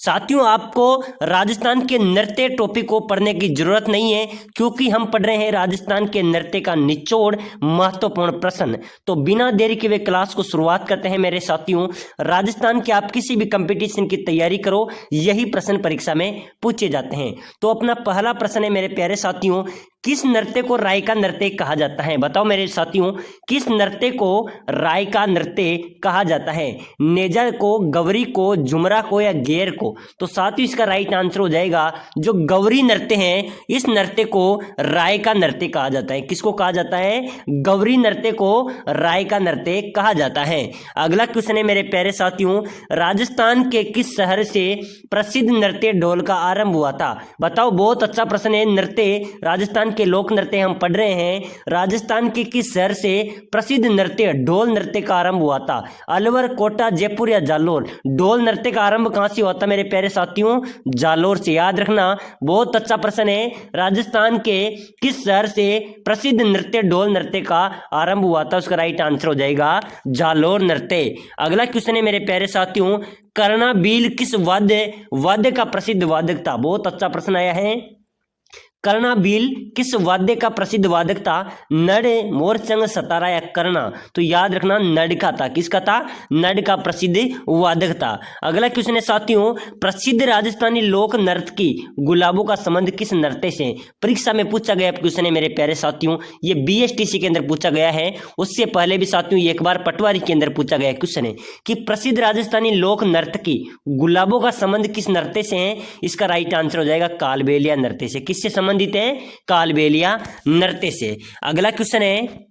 साथियों आपको राजस्थान के नृत्य टॉपिक को पढ़ने की जरूरत नहीं है, क्योंकि हम पढ़ रहे हैं राजस्थान के नृत्य का निचोड़ महत्वपूर्ण प्रश्न। तो बिना देरी के वे क्लास को शुरुआत करते हैं मेरे साथियों। राजस्थान के आप किसी भी कंपटीशन की तैयारी करो, यही प्रश्न परीक्षा में पूछे जाते हैं। तो अपना पहला प्रश्न है मेरे प्यारे साथियों, किस नृत्य को रायका नृत्य कहा जाता है? बताओ मेरे साथियों, किस नृत्य को रायका नृत्य कहा जाता है? नेजा को, गौरी को, झुमरा को या गेर को? तो साथियों इसका राइट आंसर हो जाएगा जो गौरी नृत्य है, इस नृत्य को रायका नृत्य कहा जाता है। किसको कहा जाता है? गौरी नृत्य को रायका नृत्य कहा जाता है। अगला क्वेश्चन है मेरे प्यारे साथियों, राजस्थान के किस शहर से प्रसिद्ध नृत्य ढोल का आरंभ हुआ था? बताओ, बहुत अच्छा प्रश्न है। नृत्य राजस्थान के लोक नृत्य हम पढ़ रहे हैं। राजस्थान के किस शहर से प्रसिद्ध नृत्य ढोल नृत्य का आरंभ हुआ था? अलवर, कोटा, जयपुर या जालोर? ढोल नृत्य का आरंभ कहां से हुआ था मेरे प्यारे साथियों? जालोर से। याद रखना, बहुत अच्छा प्रश्न है। राजस्थान के किस शहर से प्रसिद्ध नृत्य ढोल नृत्य का आरंभ हुआ था? उसका राइट आंसर हो जाएगा जालोर नृत्य। अगला क्वेश्चन है मेरे प्यारे साथियों, कर्णाबील किस वाद्य का प्रसिद्ध वादक था? बहुत अच्छा प्रश्न आया है। कर्णाबील किस वाद्य का प्रसिद्ध वादक था? नड़, मोरचंग, सतारा या कर्णा? तो याद रखना नड़ का था। किसका था? नड़ का प्रसिद्ध वादक था। अगला क्वेश्चन है साथियों, प्रसिद्ध राजस्थानी लोक नृत्य की गुलाबों का संबंध किस नृत्य से? परीक्षा में पूछा गया क्वेश्चन है मेरे प्यारे साथियों, ये बीएसटीसी के अंदर पूछा गया है। उससे पहले भी साथियों ये एक बार पटवारी के अंदर पूछा गया क्वेश्चन है कि प्रसिद्ध राजस्थानी लोक नृत्य की गुलाबों का संबंध किस नृत्य से है? इसका राइट आंसर हो जाएगा कालबेलिया नृत्य से। किससे संबंधित है? कालबेलिया नृत्य से। अगला क्वेश्चन है,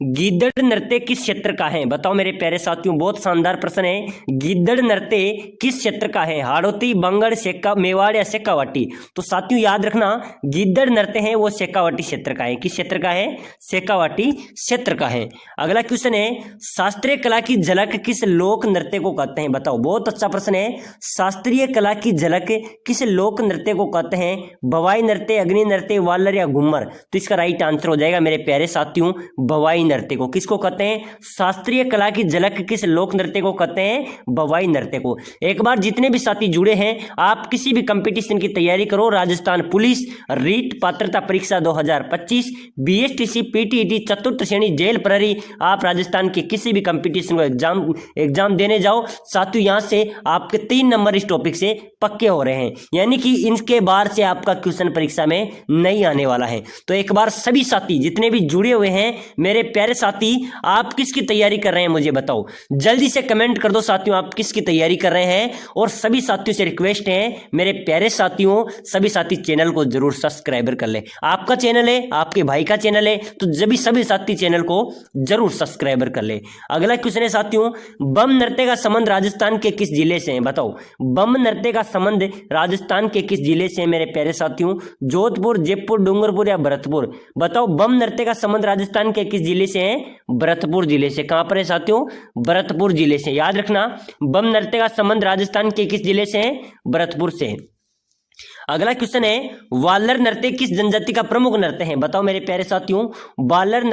गिद्दड़ नृत्य किस क्षेत्र का है? बताओ मेरे प्यारे साथियों, बहुत शानदार प्रश्न है। गिद्दड़ नृत्य किस क्षेत्र का है? हाड़ौती, बंगड़, मेवाड़ या शेखावाटी? तो साथियों याद रखना, गिद्दड़ नृत्य है वो शेखावाटी क्षेत्र का है। किस क्षेत्र का है? शेखावाटी क्षेत्र का है। अगला क्वेश्चन है, शास्त्रीय कला की झलक किस लोक नृत्य को कहते हैं? बताओ, बहुत अच्छा प्रश्न है। शास्त्रीय कला की झलक किस लोक नृत्य को कहते हैं? भवाई नृत्य, अग्नि नृत्य, वालर या घूमर? तो इसका राइट आंसर हो जाएगा मेरे प्यारे साथियों भवाई नृत्य को। किसको कहते हैं? शास्त्रीय कला की झलक किस लोक नृत्य को कहते हैं? भवाई नृत्य को। एक बार जितने भी साथी जुड़े हैं, आप किसी भी कंपटीशन की तैयारी करो, राजस्थान पुलिस, रीट पात्रता परीक्षा 2025, बीएसटीसी, पीटीईटी, चतुर्थ श्रेणी, जेल प्रहरी, आप राजस्थान के किसी भी कंपटीशन को एग्जाम देने जाओ साथियों, यहां से आपके 3 नंबर इस टॉपिक से पक्के हो रहे हैं, यानी कि इनके बार से आपका क्वेश्चन परीक्षा में नहीं आने वाला है। तो एक बार सभी साथी जितने भी जुड़े हुए हैं मेरे प्यारे साथी, आप किसकी तैयारी कर रहे हैं मुझे बताओ, जल्दी से कमेंट कर दो साथियों, आप किसकी तैयारी कर रहे हैं। और सभी साथियों से रिक्वेस्ट है मेरे प्यारे साथियों, सभी साथी चैनल को जरूर सब्सक्राइबर कर ले। आपका चैनल है, आपके भाई का चैनल है, तो सभी साथी चैनल को जरूर सब्सक्राइबर कर ले। अगला क्वेश्चन है साथियों, बम नृत्य का संबंध राजस्थान के किस जिले से है? बताओ, बम नृत्य का संबंध राजस्थान के किस जिले से है मेरे प्यारे साथियों? जोधपुर, जयपुर, डूंगरपुर या भरतपुर? बताओ, बम नृत्य का संबंध राजस्थान के किस जिले से है? भरतपुर जिले से। कहां पर है साथियों? भरतपुर जिले से। याद रखना, बम नृत्य का संबंध राजस्थान के किस जिले से है? भरतपुर से। अगला क्वेश्चन है, वालर नृत्य किस जनजाति का प्रमुख नृत्य है? बताओ मेरे प्यारे साथियों, वालर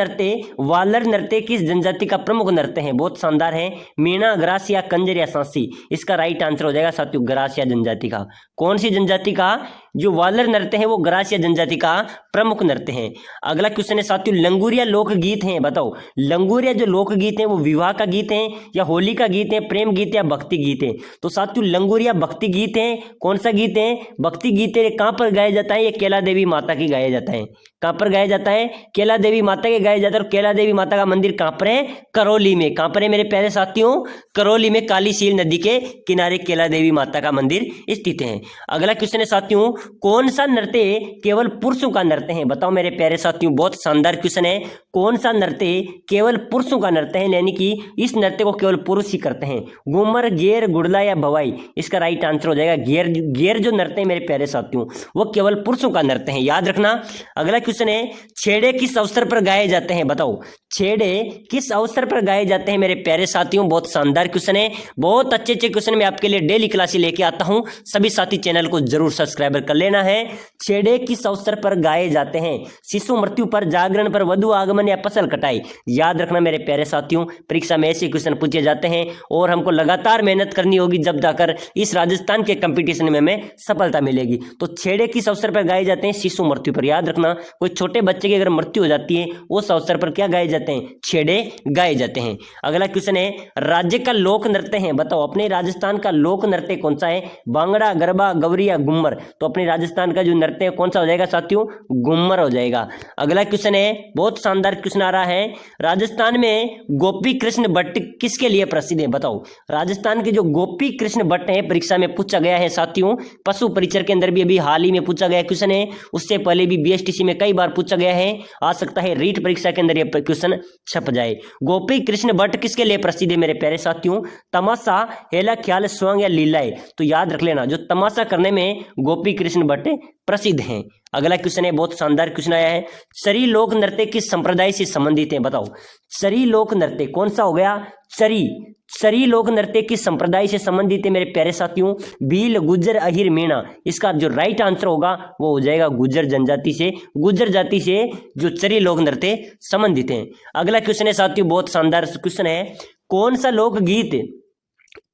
नृत्य किस जनजाति का प्रमुख नृत्य है? बहुत शानदार है। मीणा, ग्रासिया, कंजर या सांसी? इसका राइट आंसर हो जाएगा साथियों ग्रासिया जनजाति का। कौन सी जनजाति का? जो वालर नृत्य है वो ग्रासिया जनजाति का प्रमुख नृत्य है। अगला क्वेश्चन है साथियों, लंगूरिया लोकगीत हैं? बताओ, लंगूरिया जो लोकगीत हैं वो विवाह का गीत है या होली का गीत है, प्रेम गीत या भक्ति गीत है? तो साथियों लंगूरिया भक्ति गीत है। कौन सा गीत है? भक्ति गीत है। कहां पर गाया जाता है? ये कैला देवी माता की गाया जाता है। कहां पर गाया जाता है? कैला देवी माता के गाया जाता है। और कैला देवी माता का मंदिर कहां पर है? करौली में। कहां पर है मेरे प्यारे साथियों? करौली में, काली सील नदी के किनारे कैला देवी माता का मंदिर स्थित है। अगला क्वेश्चन है साथियों, कौन सा नृत्य केवल पुरुषों का नृत्य है? बताओ मेरे प्यारे साथियों, बहुत शानदार क्वेश्चन है। कौन सा नृत्य केवल पुरुषों का नृत्य है, यानी कि इस नृत्य को केवल पुरुष ही करते हैं? घूमर, गेर, गुड़ला या भवाई? इसका राइट आंसर हो जाएगा गेर जो नृत्य है मेरे प्यारे साथियों वो केवल पुरुषों का नृत्य है। याद रखना। अगला क्वेश्चन है, छेड़े किस अवसर पर गाए जाते हैं? बताओ, छेड़े किस अवसर पर गाए जाते हैं मेरे प्यारे साथियों? बहुत शानदार क्वेश्चन है। बहुत अच्छे क्वेश्चन मैं आपके लिए डेली क्लासेस लेके आता हूं। सभी साथी चैनल को जरूर सब्सक्राइबर कर लेना है। छेड़े किस अवसर पर गाए जाते हैं? शिशु मृत्यु पर, जागरण पर, वधु आगमन या फसल कटाई। याद रखना मेरे प्यारे साथियों, परीक्षा में ऐसे क्वेश्चन पूछे जाते हैं और हमको लगातार मेहनत करनी होगी, जब जाकर इस राजस्थान के कंपटीशन में हमें सफलता मिलेगी। तो छेड़े किस अवसर पर गाए जाते हैं? शिशु मृत्यु पर। याद रखना, कोई छोटे बच्चे की अगर मृत्यु हो जाती है उस अवसर पर क्या गाए जाते हैं? छेड़े गाए जाते हैं। अगला क्वेश्चन है, राज्य का लोक नृत्य है, बताओ अपने राजस्थान का लोक नृत्य कौन सा है? भांगड़ा, गरबा, गवरी या घूमर। तो अपने राजस्थान का जो नृत्य है कौन सा हो जाएगा साथियों? घूमर हो जाएगा। अगला क्वेश्चन है, बहुत शानदार क्वेश्चन आ रहा है, राजस्थान में गोपी कृष्ण भट्ट किसके लिए प्रसिद्ध है? बताओ राजस्थान के जो गोपी कृष्ण भट्ट है, परीक्षा में पूछा गया है साथियों, पशु परिचर के अंदर भी अभी हाल ही में पूछा गया क्वेश्चन है, उससे पहले भी बीएसटीसी में कई बार पूछा गया है, आ सकता है रीट परीक्षा के अंदर यह क्वेश्चन छप जाए। गोपी कृष्ण भट्ट किसके लिए प्रसिद्ध है मेरे प्यारे साथियों? तमाशा, हेला ख्याल, स्वंग या लीलाएं। तो याद रख लेना, जो तमाशा करने में गोपी कृष्ण भट्ट प्रसिद्ध हैं। अगला क्वेश्चन है, बहुत शानदार क्वेश्चन आया है, चरी लोक नृत्य किस संप्रदाय से संबंधित है? बताओ चरी लोक नृत्य कौन सा हो गया? चरी लोक नृत्य किस संप्रदाय से संबंधित है मेरे प्यारे साथियों? भील, गुज्जर, अहिर, मीणा। इसका जो राइट आंसर होगा वो हो जाएगा गुज्जर जनजाति से, गुज्जर जाति से जो चरी लोक नृत्य संबंधित है। अगला क्वेश्चन है साथियों, बहुत शानदार क्वेश्चन है, कौन सा लोकगीत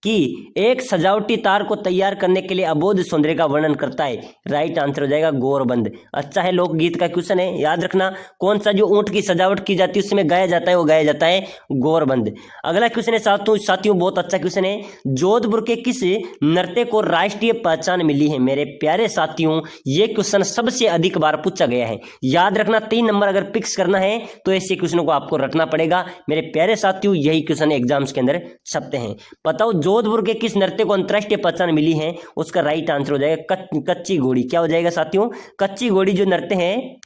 कि एक सजावटी तार को तैयार करने के लिए अबोध सौंदर्य का वर्णन करता है? राइट आंसर हो जाएगा गौरबंद। अच्छा है, लोकगीत का क्वेश्चन है, याद रखना कौन सा जो ऊंट की सजावट की जाती है उसमें गाया जाता है, वो गाया जाता है गौरबंद। अगला क्वेश्चन है साथियों बहुत अच्छा क्वेश्चन है, जोधपुर के किस नृत्य को राष्ट्रीय पहचान मिली है? मेरे प्यारे साथियों, ये क्वेश्चन सबसे अधिक बार पूछा गया है। याद रखना 3 नंबर अगर फिक्स करना है तो ऐसे क्वेश्चनों को आपको रटना पड़ेगा मेरे प्यारे साथियों, यही क्वेश्चन एग्जाम्स के अंदर छपते हैं। बताओ जोधपुर के किस नृत्य को अंतरराष्ट्रीय पहचान मिली है? उसका राइट आंसर हो जाएगा कच्ची घोड़ी। क्या हो जाएगा साथियों? कच्ची घोड़ी जो नृत्य है।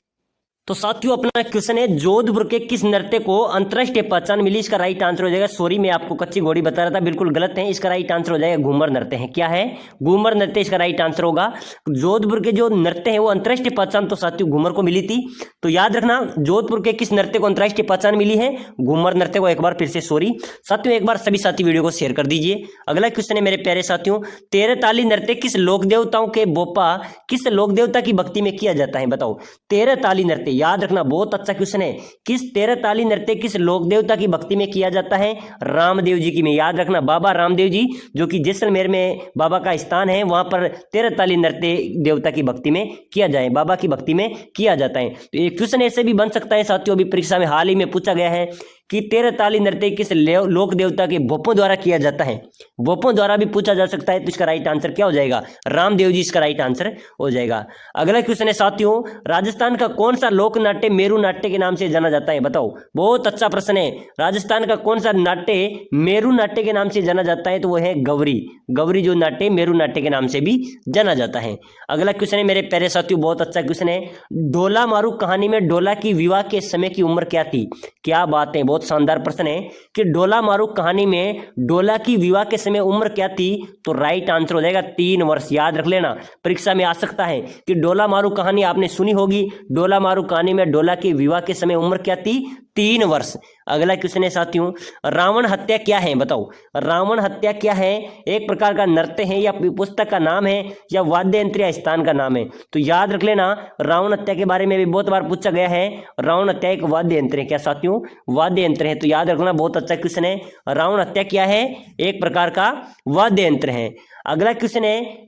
तो साथियों अपना क्वेश्चन है, जोधपुर के किस नृत्य को अंतरराष्ट्रीय पहचान मिली? इसका राइट आंसर हो जाएगा, सॉरी मैं आपको कच्ची घोड़ी बता रहा था, बिल्कुल गलत है, इसका राइट आंसर हो जाएगा घूमर नृत्य है। क्या है? घूमर नृत्य इसका राइट आंसर होगा। जोधपुर के जो नृत्य है वो अंतरराष्ट्रीय पहचान तो साथियों घूमर को मिली थी। तो याद रखना, जोधपुर के किस नृत्य को अंतरराष्ट्रीय पहचान मिली है? घूमर नृत्य को। एक बार फिर से सॉरी साथियों, एक बार सभी साथी वीडियो को शेयर कर दीजिए। अगला क्वेश्चन है मेरे प्यारे साथियों, तेरह ताली नृत्य किस लोक देवताओं के बोपा किस लोक देवता की भक्ति में किया जाता है? बताओ तेरह ताली नृत्य, याद रखना बहुत अच्छा क्वेश्चन है, किस तेरह ताली नृत्य किस लोक देवता की भक्ति में किया जाता है? रामदेव जी की में। याद रखना बाबा रामदेव जी जो कि जैसलमेर में बाबा का स्थान है, वहां पर तेरह ताली नृत्य देवता की भक्ति में किया जाए, बाबा की भक्ति में किया जाता है। तो एक क्वेश्चन ऐसे भी बन सकता है साथियों, अभी परीक्षा में हाल ही में पूछा गया है कि तेरह ताली नृत्य किस लोक देवता के भोपों द्वारा किया जाता है? भोपों द्वारा भी पूछा जा सकता है, तो इसका राइट आंसर क्या हो जाएगा? रामदेव जी इसका राइट आंसर हो जाएगा। अगला क्वेश्चन है साथियों, राजस्थान का कौन सा लोक नाट्य मेरू नाट्य के नाम से जाना जाता है? बताओ बहुत अच्छा प्रश्न है, राजस्थान का कौन सा नाट्य मेरू नाट्य के नाम से जाना जाता है? तो वो है गवरी। गवरी जो नाट्य मेरू नाट्य के नाम से भी जाना जाता है। अगला क्वेश्चन है मेरे प्यारे साथियों, बहुत अच्छा क्वेश्चन है, डोला मारू कहानी में डोला की विवाह के समय की उम्र क्या थी? क्या बात है, बहुत शानदार प्रश्न है कि डोला मारू कहानी में डोला की विवाह के समय उम्र क्या थी? तो राइट आंसर हो जाएगा 3 वर्ष। याद रख लेना, परीक्षा में आ सकता है कि डोला मारू कहानी आपने सुनी होगी, डोला मारू कहानी में डोला की विवाह के समय उम्र क्या थी? 3 वर्ष। अगला क्वेश्चन है साथियों, रावण हत्या क्या है? बताओ रावण हत्या क्या है? एक प्रकार का नृत्य है या पुस्तक का नाम है या वाद्य यंत्र या स्थान का नाम है? तो याद रख लेना, रावण हत्या के बारे में भी बहुत बार पूछा गया है। रावण हत्या एक वाद्य यंत्र है। क्या साथियों? वाद्य यंत्र है। तो याद रखना, बहुत अच्छा क्वेश्चन है, रावण हत्या क्या है? एक प्रकार का वाद्य यंत्र है। अगला क्वेश्चन है,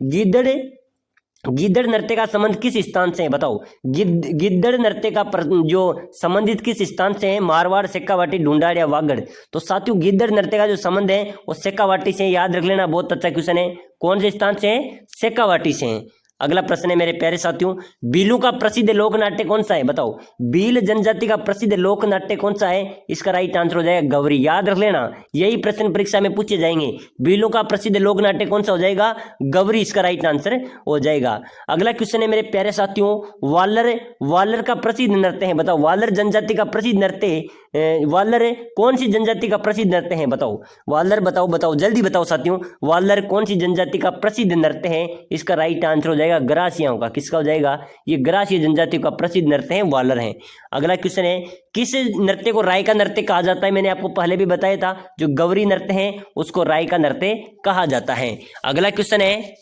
गिद्दड़ नृत्य का संबंध किस स्थान से है? बताओ गिद्दड़ नृत्य का जो संबंधित किस स्थान से है? मारवाड़, शेखावाटी, ढूंढाड़ या वागड़? तो साथियों गिद्दड़ नृत्य का जो संबंध है वो शेखावाटी से, याद रख लेना, बहुत अच्छा क्वेश्चन है। कौन से स्थान से है? शेखावाटी से है। अगला प्रश्न है मेरे प्यारे साथियों, बीलू का प्रसिद्ध लोक नाट्य कौन सा है? बताओ भील जनजाति का प्रसिद्ध लोक नाट्य कौन सा है? इसका राइट आंसर हो जाएगा गवरी। याद रख लेना, यही प्रश्न परीक्षा में पूछे जाएंगे, बीलू का प्रसिद्ध लोक नाट्य कौन सा हो जाएगा? गवरी इसका राइट आंसर हो जाएगा। अगला क्वेश्चन है मेरे प्यारे साथियों, वालर का प्रसिद्ध नृत्य है। बताओ वालर जनजाति का प्रसिद्ध नृत्य, वालर कौन सी जनजाति का प्रसिद्ध नृत्य है? बताओ वालर, बताओ जल्दी बताओ साथियों, वालर कौन सी जनजाति का प्रसिद्ध नृत्य है? इसका राइट आंसर हो जाएगा गरासियाओं का। किसका हो जाएगा? ये गरासिया जनजाति का प्रसिद्ध नृत्य है, वालर है। अगला क्वेश्चन है, किस नृत्य को राय का नृत्य कहा जाता है? मैंने आपको पहले भी बताया था, जो गौरी नृत्य है उसको राय का नृत्य कहा जाता है। अगला क्वेश्चन है,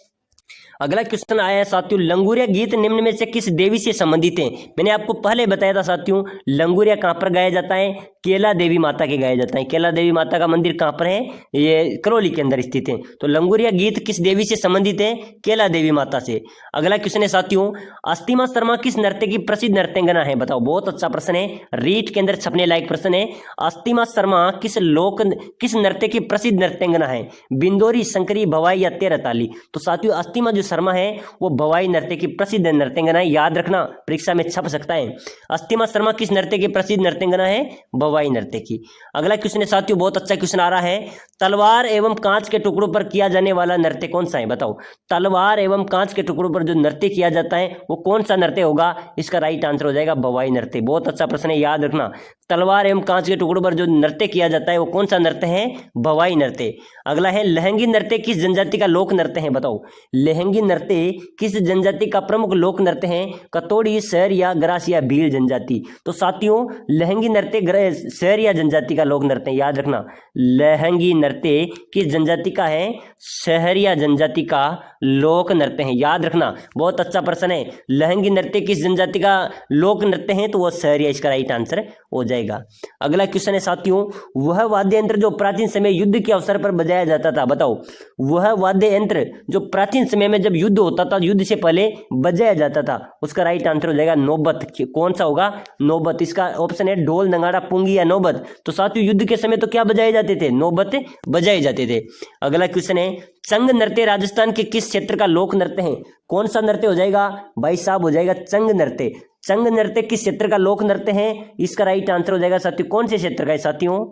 अगला क्वेश्चन आया है साथियों, लंगूरिया गीत निम्न में से किस देवी से संबंधित है? मैंने आपको पहले बताया था साथियों, लंगूरिया कहाँ पर गाया जाता है? केला देवी माता के गाया जाता है। केला देवी माता का मंदिर कहाँ पर है? ये करौली के अंदर स्थित है। तो लंगूरिया गीत किस देवी से संबंधित है? केला देवी माता से। अगला क्वेश्चन है साथियों, अस्तिमा शर्मा किस नृत्य की प्रसिद्ध नर्तंगना है? बताओ, बहुत अच्छा प्रश्न है, रीट के अंदर छपने लायक प्रश्न है। अस्तिमा शर्मा किस नृत्य की प्रसिद्ध नर्तंगना है? बिंदोरी, शंकरी, भवाई या तेरताली? तो साथियों, अस्तिमा जो शर्मा है वो भवाई नृत्य की प्रसिद्ध नर्तंगना है, याद रखना, परीक्षा में छप सकता है। अस्तिमा शर्मा किस नृत्य की प्रसिद्ध नर्तंगना है? भवाई नृत्य की। अगला क्वेश्चन है साथियों, बहुत अच्छा क्वेश्चन आ रहा है, तलवार एवं कांच के टुकड़ों पर किया जाने वाला नृत्य कौन सा है? बताओ, तलवार एवं कांच के टुकड़ों पर जो नृत्य किया जाता है वो कौन सा नृत्य होगा? इसका राइट आंसर हो जाएगा भवाई नृत्य। बहुत अच्छा प्रश्न है, याद रखना, तलवार एवं कांच के टुकड़ों पर जो नृत्य किया जाता है वो कौन सा नृत्य है? भवाई नृत्य। अगला है, लहंगी नृत्य किस जनजाति का लोक नृत्य है? बताओ, लहंगी नृत्य किस जनजाति का प्रमुख लोक नृत्य है? कतोड़ी, शहर या ग्रास या भील जनजाति? तो साथियों, लहंगी नृत्य शहर या जनजाति का लोक नृत्य है, याद रखना, लहंगी नृत्य किस जनजाति का है? शहरिया जनजाति का लोक नृत्य है, याद रखना, बहुत अच्छा प्रश्न है। लहंगी नृत्य किस जनजाति का लोक नृत्य है? तो वो शहरिया, इसका राइट आंसर हो जाएगा। अगला क्वेश्चन है साथियों, वह वाद्य यंत्र जो प्राचीन समय युद्ध के अवसर पर बजाया जाता था? बताओ, वह वाद्य यंत्र जो प्राचीन समय में जब युद्ध होता था, युद्ध से पहले बजाया जाता था, उसका राइट आंसर हो जाएगा नौबत। कौन सा होगा? नौबत। इसका ऑप्शन है ढोल, नगाड़ा, पुंगी या नौबत। तो साथियों, युद्ध के समय तो क्या बजाए जाते थे? नौबत बजाए जाते थे। अगला क्वेश्चन है, चंग नृत्य राजस्थान के किस क्षेत्र का लोक नृत्य है? कौन सा नृत्य हो जाएगा भाई साहब? हो जाएगा चंग नृत्य। चंग नृत्य किस क्षेत्र का लोक नृत्य है? इसका राइट आंसर हो जाएगा साथियों, कौन से क्षेत्र का है साथियों?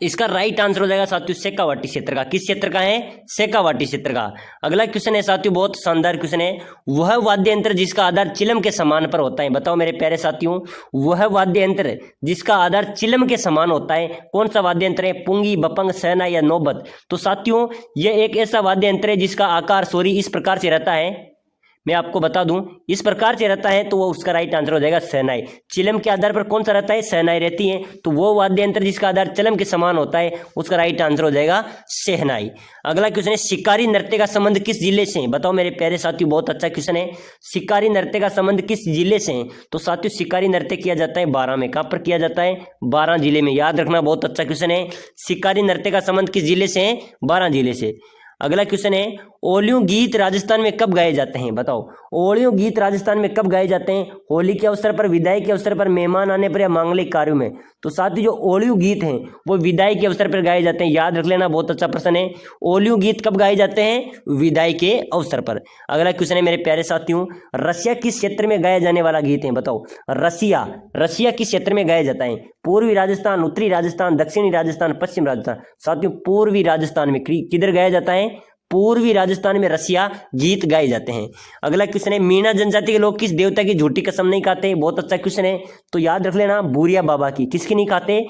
इसका राइट आंसर हो जाएगा साथियों शेखावाटी क्षेत्र का। किस क्षेत्र का है? शेखावाटी क्षेत्र का। अगला क्वेश्चन है साथियों, बहुत शानदार क्वेश्चन है, वह वाद्य यंत्र जिसका आधार चिलम के समान पर होता है? बताओ मेरे प्यारे साथियों, वह वाद्य यंत्र जिसका आधार चिलम के समान होता है, कौन सा वाद्य यंत्र है? पुंगी, बपंग, सहना या नौबत? तो साथियों, यह एक ऐसा वाद्य यंत्र है जिसका आकार इस प्रकार से रहता है, मैं आपको बता दूं, इस प्रकार से रहता है, तो वो उसका राइट आंसर हो जाएगा शहनाई। चिलम के आधार पर कौन सा रहता है? शहनाई रहती है। तो वो वाद्य यंत्र जिसका आधार चिलम के समान होता है, उसका राइट आंसर हो जाएगा शहनाई। अगला क्वेश्चन है, शिकारी नृत्य का संबंध किस जिले से है? बताओ मेरे प्यारे साथियों, बहुत अच्छा क्वेश्चन है, शिकारी नृत्य का संबंध किस जिले से है? तो साथियों, शिकारी नृत्य किया जाता है बारां में। कहां पर किया जाता है? बारां जिले में, याद रखना, बहुत अच्छा क्वेश्चन है। शिकारी नृत्य का संबंध किस जिले से है? बारां जिले से। अगला क्वेश्चन है, ओलियों गीत राजस्थान में कब गाए जाते हैं? बताओ, ओलियों गीत राजस्थान में कब गाए जाते हैं? होली के अवसर पर, विदाई के अवसर पर, मेहमान आने पर या मांगलिक कार्यों में? तो साथ ही जो ओलियों गीत हैं वो विदाई के अवसर पर गाए जाते हैं, याद रख लेना, बहुत अच्छा प्रश्न है। ओलियों गीत कब गाए जाते हैं? विदाई के अवसर पर। अगला क्वेश्चन है मेरे प्यारे साथियों, रसिया किस क्षेत्र में गाया जाने वाला गीत है? बताओ, रसिया किस क्षेत्र में गाया जाता है? पूर्वी राजस्थान, उत्तरी राजस्थान, दक्षिणी राजस्थान, पश्चिम राजस्थान? साथियों, पूर्वी राजस्थान में। किधर गाया जाता है? पूर्वी राजस्थान में रसिया गीत गाए जाते हैं। अगला क्वेश्चन है, मीणा जनजाति के लोग किस देवता की झूठी कसम नहीं खाते? बहुत अच्छा क्वेश्चन है, तो याद रख लेना, भूरिया बाबा की। किसकी नहीं खाते?